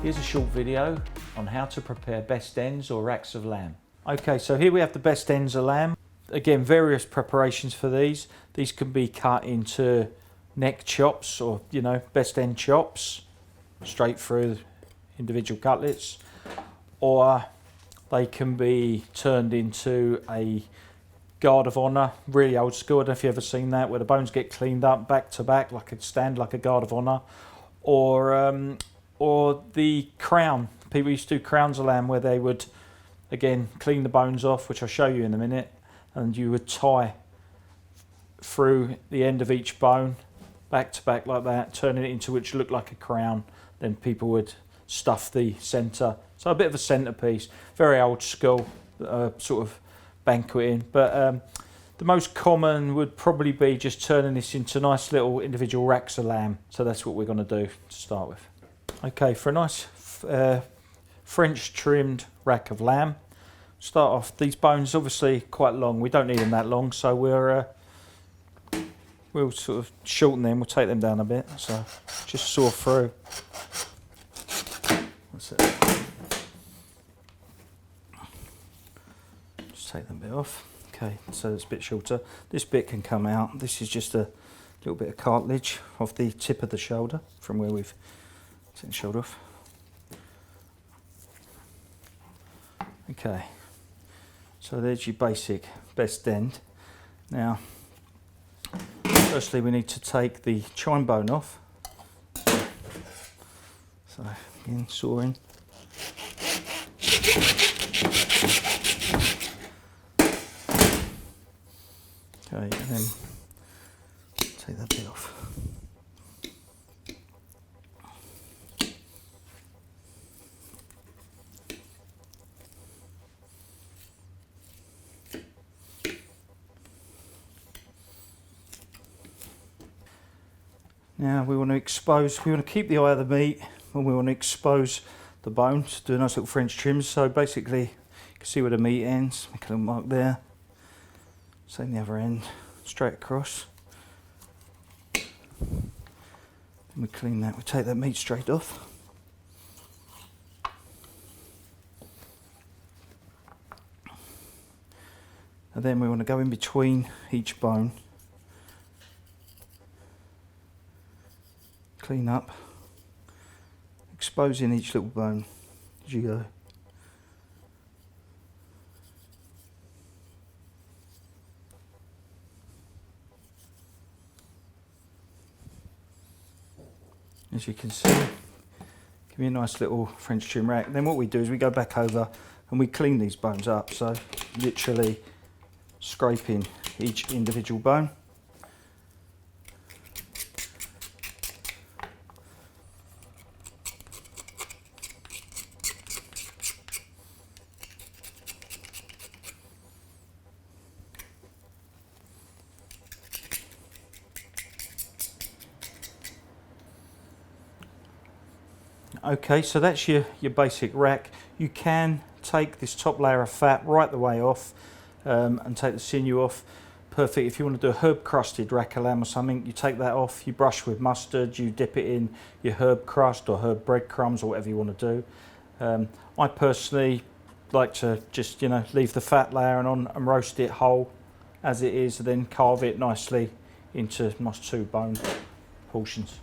Here's a short video on how to prepare best ends or racks of lamb. Okay, so here we have the best ends of lamb. Again, various preparations for these. These can be cut into neck chops or, best end chops, straight through individual cutlets, or they can be turned into a guard of honour, really old school. I don't know if you've ever seen that, where the bones get cleaned up back to back, like a guard of honour, or the crown. People used to do crowns of lamb, where they would, again, clean the bones off, which I'll show you in a minute, and you would tie through the end of each bone, back to back like that, turning it into which looked like a crown. Then people would stuff the centre. So a bit of a centrepiece, very old school, sort of banqueting. But the most common would probably be just turning this into nice little individual racks of lamb. So that's what we're going to do to start with. Okay, for a nice French trimmed rack of lamb, start off, these bones obviously quite long. We don't need them that long, so we'll sort of shorten them. We'll take them down a bit. So just saw through. That's it. Just take that bit off. Okay, so it's a bit shorter. This bit can come out. This is just a little bit of cartilage off the tip of the shoulder from where we've taken the shoulder off. Okay, so there's your basic best end. Now, firstly we need to take the chine bone off. So again, sawing. Okay, and then take that bit off. Now we want to keep the eye of the meat, and we want to expose the bones, do a nice little French trim. So basically, you can see where the meat ends, make a little mark there. Same the other end, straight across. And we clean that, we take that meat straight off. And then we want to go in between each bone. Clean up, exposing each little bone as you go. As you can see, give me a nice little French trim rack. Then what we do is we go back over and we clean these bones up. So literally scraping each individual bone. Okay, so that's your basic rack. You can take this top layer of fat right the way off and take the sinew off. Perfect if you want to do a herb crusted rack of lamb or something. You take that off, you brush with mustard, you dip it in your herb crust or herb breadcrumbs or whatever you want to do. I personally like to just leave the fat layer on and roast it whole as it is, and then carve it nicely into nice 2 bone portions.